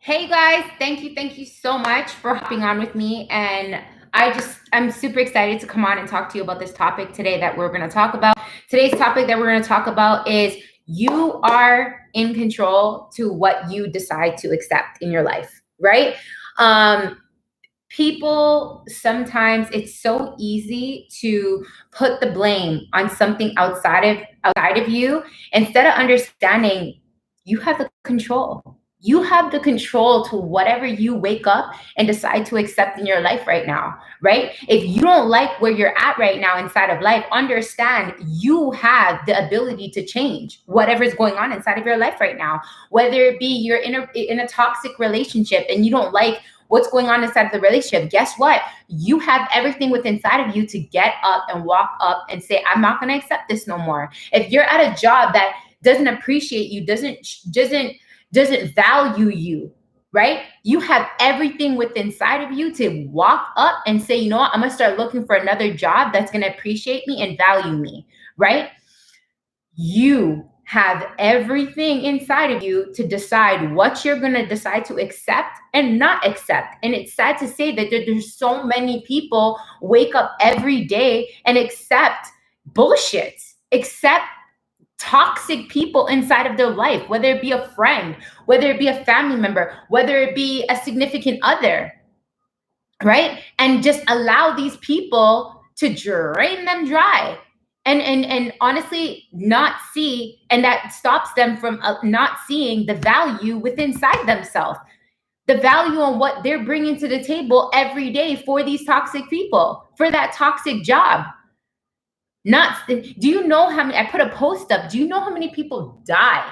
Hey guys, thank you so much for hopping on with me. And I'm super excited to come on and talk to you about this topic today that we're going to talk about. Today's topic that we're going to talk about is you are in control to what you decide to accept in your life, right? Um, People sometimes it's so easy to put the blame on something outside of you instead of understanding you have the control. You have the control to whatever you wake up and decide to accept in your life right now, right? If you don't like where you're at right now inside of life, understand you have the ability to change whatever's going on inside of your life right now. Whether it be you're in a toxic relationship and you don't like what's going on inside of the relationship, guess what? You have everything within inside of you to get up and walk up and say, I'm not going to accept this no more. If you're at a job that doesn't appreciate you, doesn't value you, right? You have everything within inside of you to walk up and say, you know what? I'm going to start looking for another job that's going to appreciate me and value me, right? You have everything inside of you to decide what you're going to decide to accept and not accept. And it's sad to say that there's so many people wake up every day and accept bullshit, accept toxic people inside of their life, whether it be a friend, whether it be a family member, whether it be a significant other, right? And just allow these people to drain them dry and honestly not see, and that stops them from not seeing the value within inside themselves, the value on what they're bringing to the table every day for these toxic people, for that toxic job. Not, do you know how many, I put a post up, do you know how many people die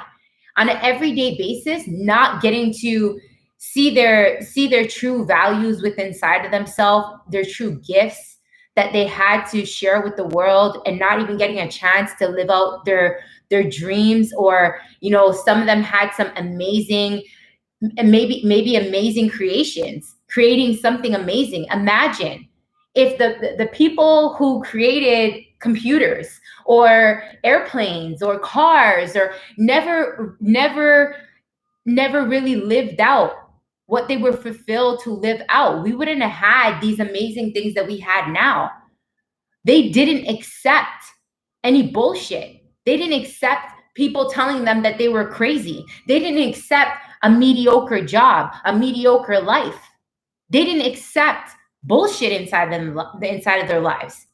on an everyday basis not getting to see their true values within inside of themselves, their true gifts that they had to share with the world, and not even getting a chance to live out their dreams? Or some of them had some amazing, and maybe amazing creations, creating something amazing. Imagine if the people who created computers or airplanes or cars or never really lived out what they were fulfilled to live out, we wouldn't have had these amazing things that we had now. They didn't accept any bullshit. They didn't accept people telling them that they were crazy. They didn't accept a mediocre job, a mediocre life. They didn't accept bullshit inside of their lives.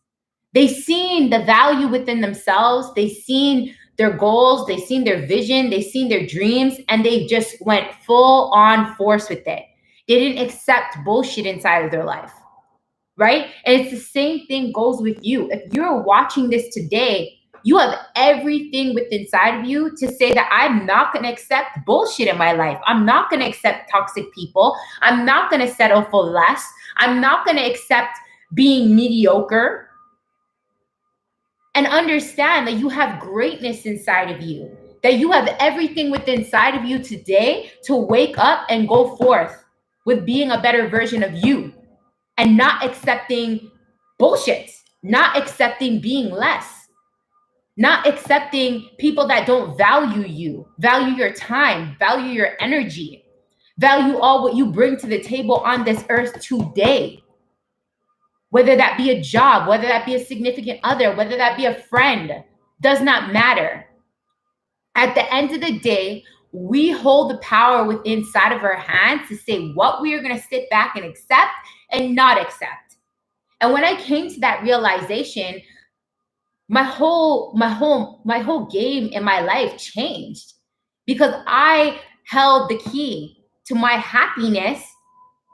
They seen the value within themselves. They seen their goals. They seen their vision. They seen their dreams, and they just went full on force with it. They didn't accept bullshit inside of their life, right? And it's the same thing goes with you. If you're watching this today, you have everything within inside of you to say that I'm not going to accept bullshit in my life. I'm not going to accept toxic people. I'm not going to settle for less. I'm not going to accept being mediocre. And understand that you have greatness inside of you, that you have everything within inside of you today to wake up and go forth with being a better version of you, and not accepting bullshit, not accepting being less, not accepting people that don't value you, value your time, value your energy, value all what you bring to the table on this earth today. Whether that be a job, whether that be a significant other, whether that be a friend, does not matter. At the end of the day, we hold the power within inside of our hands to say what we are going to sit back and accept and not accept. And when I came to that realization, my whole game in my life changed, because I held the key to my happiness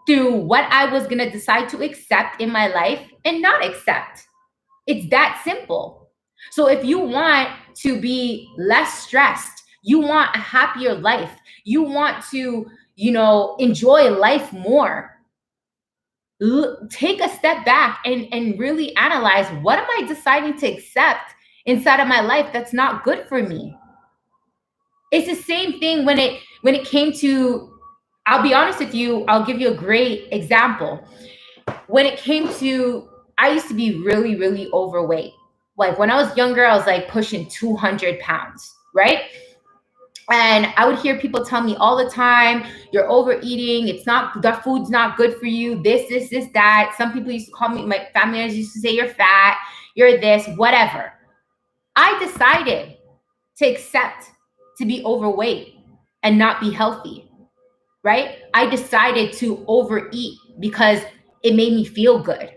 through what I was going to decide to accept in my life and not accept. It's that simple. So if you want to be less stressed, you want a happier life, you want to, enjoy life more, take a step back and really analyze, what am I deciding to accept inside of my life that's not good for me? It's the same thing when it came to, I'll be honest with you, I'll give you a great example. When it came to, I used to be really, really overweight. Like when I was younger, I was like pushing 200 pounds, right? And I would hear people tell me all the time, you're overeating. It's not, the food's not good for you. This, that. Some people used to call me, my family members used to say, you're fat, you're this, whatever. I decided to accept to be overweight and not be healthy, right? I decided to overeat because it made me feel good.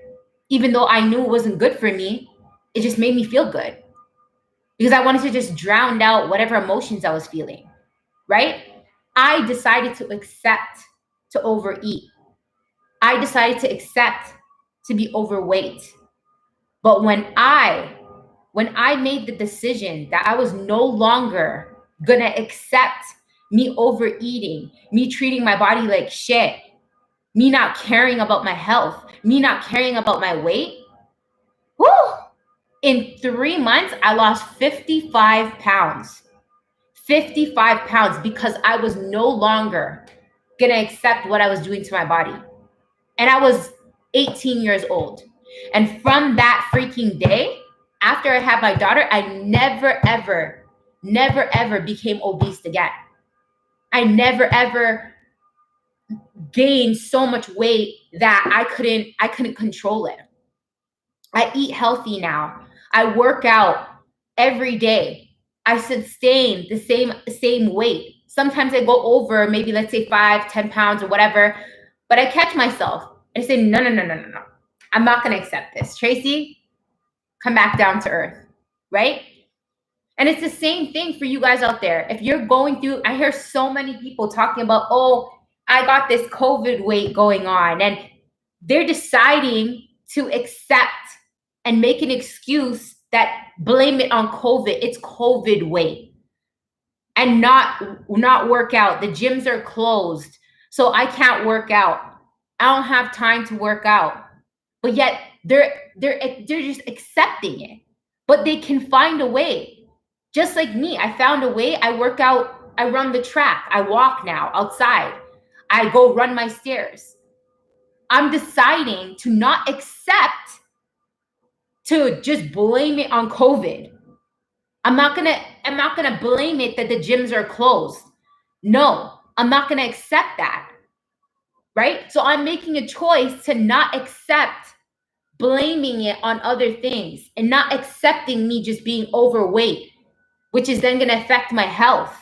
Even though I knew it wasn't good for me, it just made me feel good because I wanted to just drown out whatever emotions I was feeling, right? I decided to accept to overeat. I decided to accept to be overweight. But when I made the decision that I was no longer gonna accept me overeating, me treating my body like shit, me not caring about my health, me not caring about my weight, whoo! In 3 months, I lost 55 pounds. 55 pounds because I was no longer gonna accept what I was doing to my body. And I was 18 years old. And from that freaking day, after I had my daughter, I never, ever became obese again. I never, ever gained so much weight that I couldn't control it. I eat healthy now. I work out every day. I sustain the same weight. Sometimes I go over maybe, let's say 5-10 pounds or whatever, but I catch myself. I say, no. I'm not going to accept this. Tracy, come back down to earth, right? And it's the same thing for you guys out there. If you're going through, I hear so many people talking about, oh, I got this COVID weight going on, and they're deciding to accept and make an excuse that blame it on COVID. It's COVID weight, and not work out. The gyms are closed, so I can't work out. I don't have time to work out. But yet they're just accepting it. But they can find a way. Just like me, I found a way. I work out, I run the track, I walk now outside. I go run my stairs. I'm deciding to not accept to just blame it on COVID. I'm not gonna blame it that the gyms are closed. No, I'm not gonna accept that. Right? So I'm making a choice to not accept blaming it on other things and not accepting me just being overweight, which is then gonna affect my health.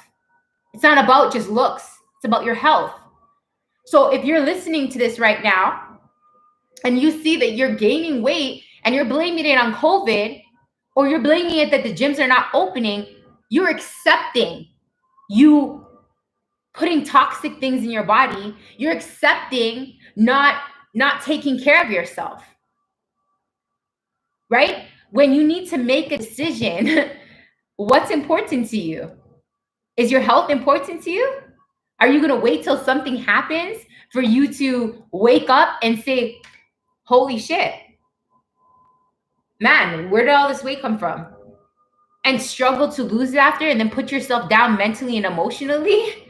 It's not about just looks, it's about your health. So if you're listening to this right now and you see that you're gaining weight and you're blaming it on COVID, or you're blaming it that the gyms are not opening, you're accepting you putting toxic things in your body. You're accepting not taking care of yourself, right? When you need to make a decision, what's important to you? Is your health important to you? Are you going to wait till something happens for you to wake up and say, holy shit, man, where did all this weight come from? And struggle to lose it after and then put yourself down mentally and emotionally?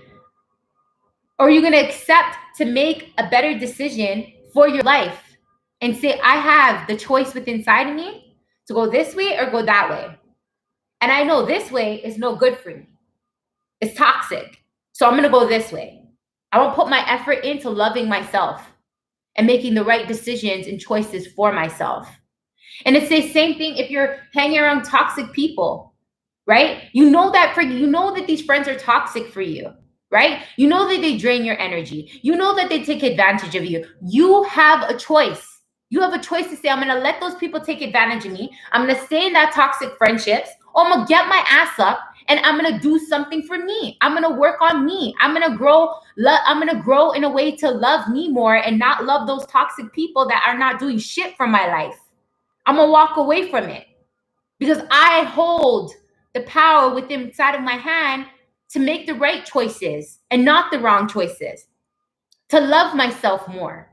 Or are you going to accept to make a better decision for your life and say, I have the choice within inside of me to go this way or go that way? And I know this way is no good for me. It's toxic. So I'm going to go this way. I won't put my effort into loving myself and making the right decisions and choices for myself. And it's the same thing if you're hanging around toxic people, right? You know that these friends are toxic for you, right? You know that they drain your energy. You know that they take advantage of you. You have a choice. You have a choice to say, I'm going to let those people take advantage of me. I'm going to stay in that toxic friendships, or I'm going to get my ass up and I'm going to do something for me. I'm going to work on me. I'm going to grow. I'm going to grow in a way to love me more and not love those toxic people that are not doing shit for my life. I'm going to walk away from it because I hold the power within inside of my hand to make the right choices and not the wrong choices, to love myself more,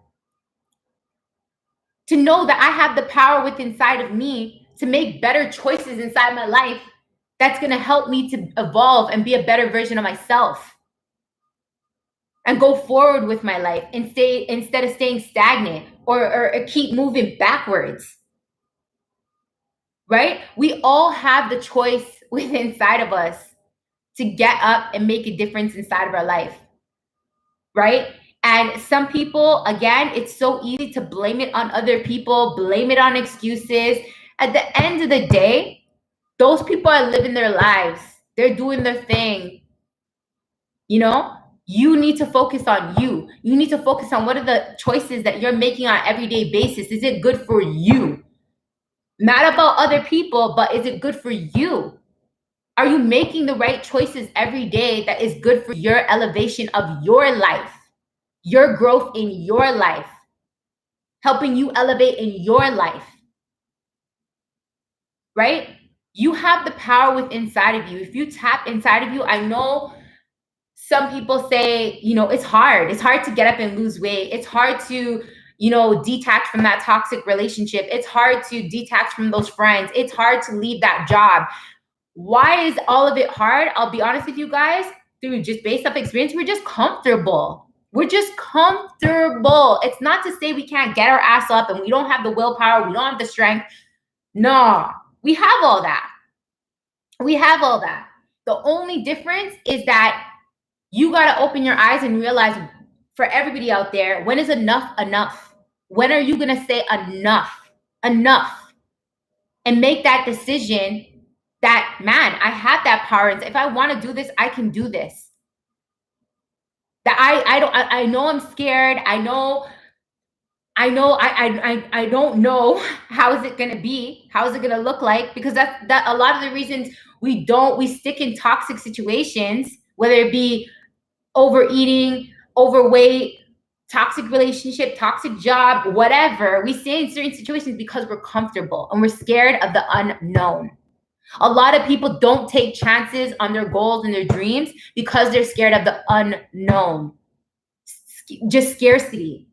to know that I have the power within inside of me to make better choices inside my life that's going to help me to evolve and be a better version of myself and go forward with my life and stay, instead of staying stagnant or keep moving backwards. Right? We all have the choice within inside of us to get up and make a difference inside of our life, right? And some people, again, it's so easy to blame it on other people, blame it on excuses. At the end of the day, those people are living their lives. They're doing their thing. You know, you need to focus on you. You need to focus on what are the choices that you're making on an everyday basis. Is it good for you? Not about other people, but is it good for you? Are you making the right choices every day that is good for your elevation of your life, your growth in your life, helping you elevate in your life, right? You have the power within inside of you. If you tap inside of you, I know some people say, you know, it's hard. It's hard to get up and lose weight. It's hard to, you know, detach from that toxic relationship. It's hard to detach from those friends. It's hard to leave that job. Why is all of it hard? I'll be honest with you guys, through just based off experience, we're just comfortable. We're just comfortable. It's not to say we can't get our ass up and we don't have the willpower, we don't have the strength. No, we have all that. We have all that. The only difference is that you got to open your eyes and realize, for everybody out there, when is enough enough? When are you going to say enough? Enough. And make that decision that, man, I have that power. And if I want to do this, I can do this. That I know I'm scared. I don't know how is it going to be? How is it going to look like? Because that a lot of the reasons we stick in toxic situations, whether it be overeating, overweight, toxic relationship, toxic job, whatever. We stay in certain situations because we're comfortable and we're scared of the unknown. A lot of people don't take chances on their goals and their dreams because they're scared of the unknown. Just scarcity.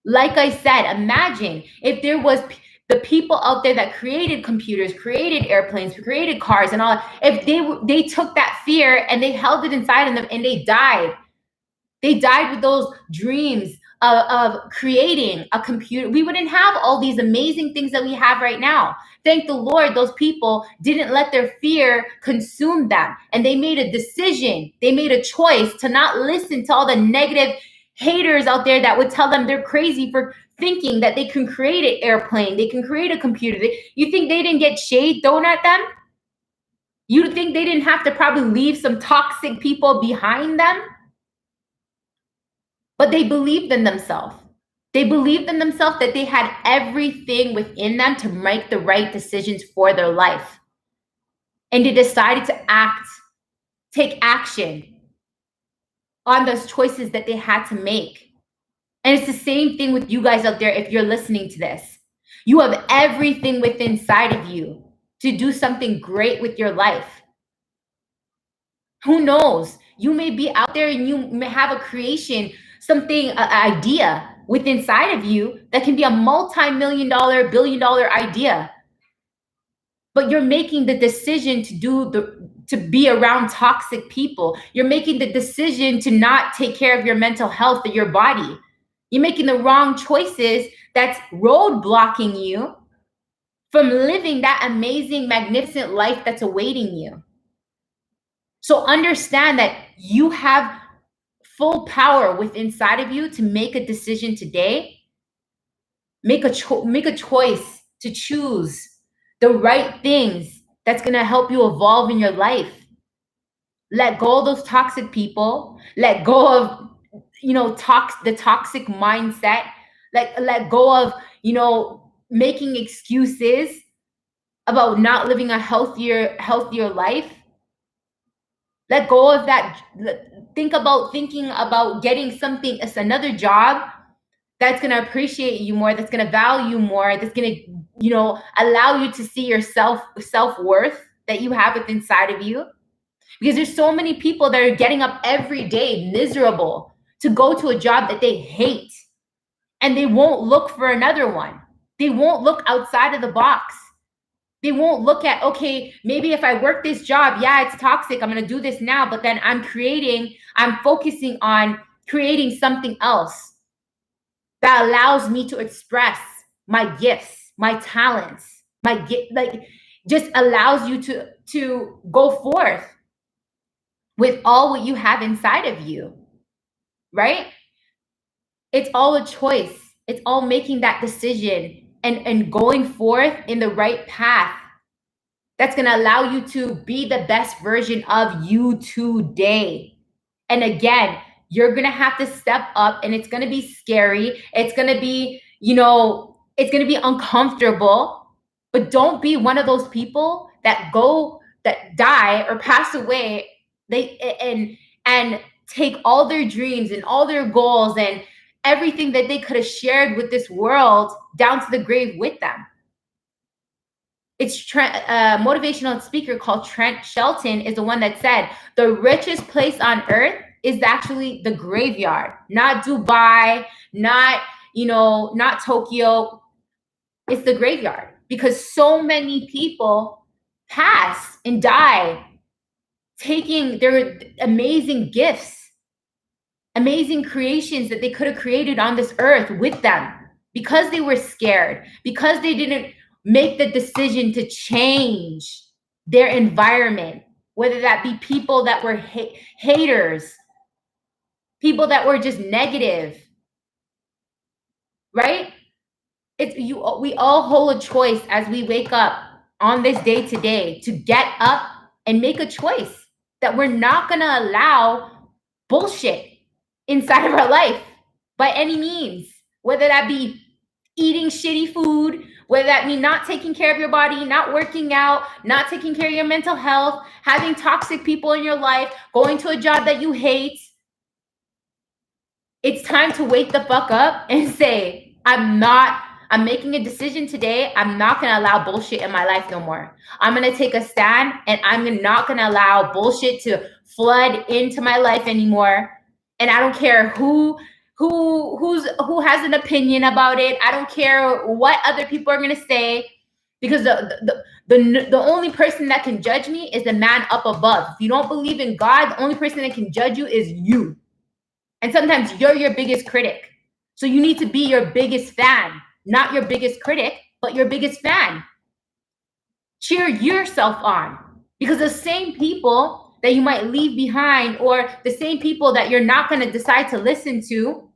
Like I said, imagine if there was the people out there that created computers, created airplanes, created cars and all, if they took that fear and they held it inside of them and they died. They died with those dreams of creating a computer. We wouldn't have all these amazing things that we have right now. Thank the Lord, those people didn't let their fear consume them. And they made a decision. They made a choice to not listen to all the negative haters out there that would tell them they're crazy for thinking that they can create an airplane, they can create a computer. You think they didn't get shade thrown at them? You think they didn't have to probably leave some toxic people behind them? But they believed in themselves. They believed in themselves that they had everything within them to make the right decisions for their life. And they decided to take action on those choices that they had to make. And it's the same thing with you guys out there if you're listening to this. You have everything within inside of you to do something great with your life. Who knows? You may be out there and you may have a creation, something, an idea within inside of you that can be a multi-million-dollar, billion-dollar idea. But you're making the decision to be around toxic people. You're making the decision to not take care of your mental health or your body. You're making the wrong choices that's roadblocking you from living that amazing, magnificent life that's awaiting you. So understand that you have full power within inside of you to make a decision today. Make a choice to choose the right things that's going to help you evolve in your life. Let go of those toxic people. Let go of, the toxic mindset. Let go of, making excuses about not living a healthier life. Let go of that. Thinking about getting something, another job that's going to appreciate you more, that's going to value more, that's going to, allow you to see your self-worth that you have within inside of you. Because there's so many people that are getting up every day miserable to go to a job that they hate, and they won't look for another one. They won't look outside of the box. They won't look at, okay, maybe if I work this job, yeah, it's toxic, I'm going to do this now, but then I'm focusing on creating something else that allows me to express my gifts, my talents, just allows you to go forth. with all what you have inside of you, right? It's all a choice. It's all making that decision and going forth in the right path that's going to allow you to be the best version of you today. And again, you're going to have to step up, and it's going to be scary. It's going to be, it's going to be uncomfortable, but don't be one of those people that die or pass away and take all their dreams and all their goals and everything that they could have shared with this world down to the grave with them. It's a motivational speaker called Trent Shelton is the one that said the richest place on earth is actually the graveyard, not Dubai, not Tokyo. It's the graveyard, because so many people pass and die taking their amazing gifts, amazing creations that they could have created on this earth with them, because they were scared, because they didn't make the decision to change their environment, whether that be people that were haters, people that were just negative, right? We all hold a choice as we wake up on this day today to get up and make a choice that we're not going to allow bullshit inside of our life by any means, whether that be eating shitty food, whether that mean not taking care of your body, not working out, not taking care of your mental health, having toxic people in your life, going to a job that you hate. It's time to wake the fuck up and say, I'm making a decision today. I'm not going to allow bullshit in my life no more. I'm going to take a stand, and I'm not going to allow bullshit to flood into my life anymore. And I don't care who has an opinion about it. I don't care what other people are going to say, because the only person that can judge me is the man up above. If you don't believe in God, the only person that can judge you is you. And sometimes you're your biggest critic. So you need to be your biggest fan, not your biggest critic, but your biggest fan. Cheer yourself on, because the same people that you might leave behind, or the same people that you're not going to decide to listen to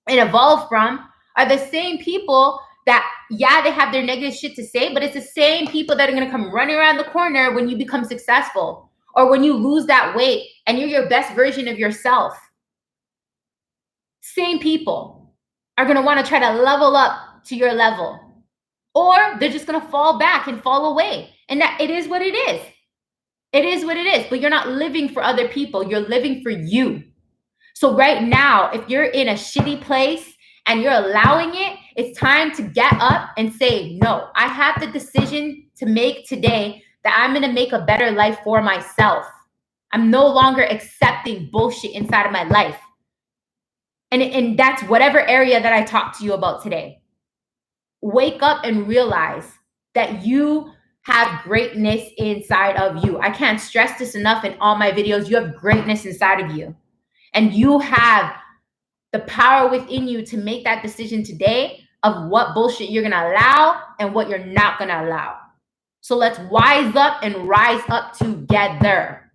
and evolve from, are the same people that, yeah, they have their negative shit to say, but it's the same people that are going to come running around the corner when you become successful, or when you lose that weight and you're your best version of yourself. Same people are going to want to try to level up to your level, or they're just going to fall back and fall away. And that it is what it is. It is what it is, but you're not living for other people. You're living for you. So right now, if you're in a shitty place and you're allowing it, it's time to get up and say, no, I have the decision to make today that I'm going to make a better life for myself. I'm no longer accepting bullshit inside of my life. And that's whatever area that I talked to you about today. Wake up and realize that you have greatness inside of you. I can't stress this enough in all my videos. You have greatness inside of you. And you have the power within you to make that decision today of what bullshit you're going to allow and what you're not going to allow. So let's wise up and rise up together.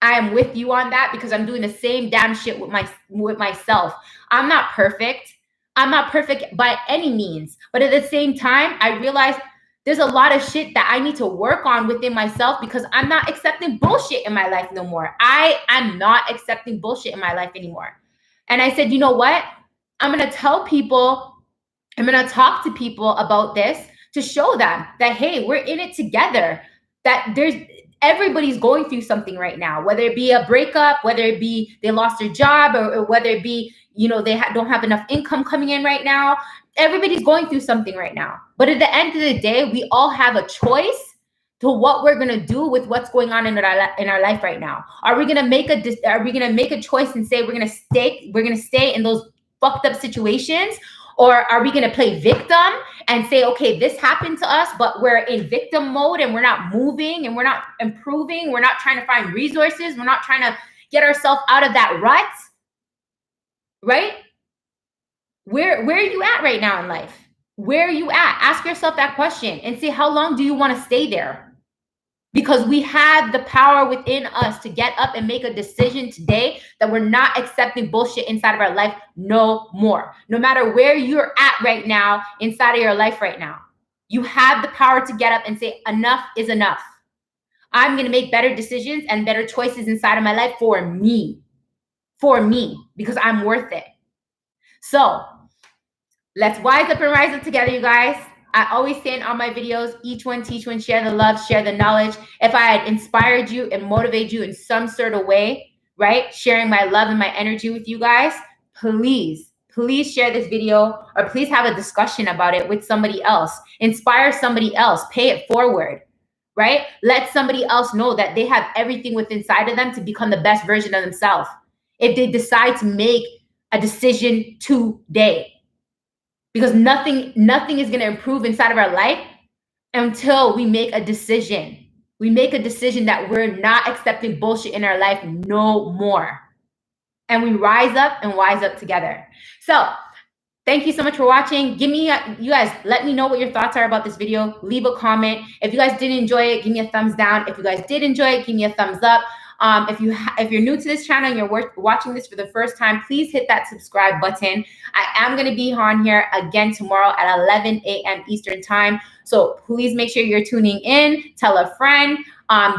I am with you on that, because I'm doing the same damn shit with myself. I'm not perfect. I'm not perfect by any means. But at the same time, I realize there's a lot of shit that I need to work on within myself, because I'm not accepting bullshit in my life no more. I am not accepting bullshit in my life anymore. And I said, you know what? I'm going to tell people, I'm going to talk to people about this to show them that, hey, we're in it together, that everybody's going through something right now, whether it be a breakup, whether it be they lost their job, or whether it be, they don't have enough income coming in right now. Everybody's going through something right now. But at the end of the day, we all have a choice to what we're going to do with what's going on in our life right now. Are we going to make a choice and say we're going to stay in those fucked up situations? Or are we going to play victim and say, okay, this happened to us, but we're in victim mode and we're not moving and we're not improving. We're not trying to find resources. We're not trying to get ourselves out of that rut, right? Where are you at right now in life? Where are you at? Ask yourself that question and see, how long do you want to stay there? because we have the power within us to get up and make a decision today that we're not accepting bullshit inside of our life no more. No matter where you're at right now inside of your life right now, you have the power to get up and say, enough is enough. I'm going to make better decisions and better choices inside of my life for me, because I'm worth it. So let's wise up and rise up together, you guys. I always say in all my videos, each one teach one, share the love, share the knowledge. If I had inspired you and motivated you in some sort of way, right, sharing my love and my energy with you guys, please share this video, or please have a discussion about it with somebody else. Inspire somebody else. Pay it forward, right? Let somebody else know that they have everything within inside of them to become the best version of themselves if they decide to make a decision today. Because nothing is going to improve inside of our life until we make a decision. We make a decision that we're not accepting bullshit in our life no more. And we rise up and wise up together. So thank you so much for watching. You guys, let me know what your thoughts are about this video. Leave a comment. If you guys didn't enjoy it, give me a thumbs down. If you guys did enjoy it, give me a thumbs up. If you're new to this channel and you're watching this for the first time, please hit that subscribe button. I am going to be on here again tomorrow at 11 a.m. Eastern time. So please make sure you're tuning in. Tell a friend.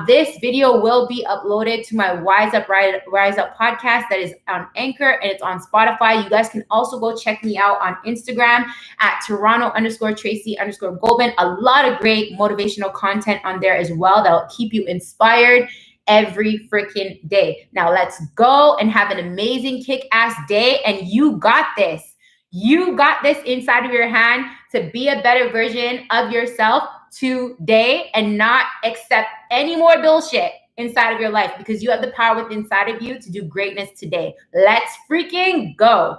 This video will be uploaded to my Rise Up podcast that is on Anchor, and it's on Spotify. You guys can also go check me out on Instagram at Toronto_Tracy_Goldman. A lot of great motivational content on there as well that will keep you inspired every freaking day. Now let's go and have an amazing kick-ass day, and you got this. You got this inside of your hand to be a better version of yourself today and not accept any more bullshit inside of your life, because you have the power within inside of you to do greatness today. Let's freaking go.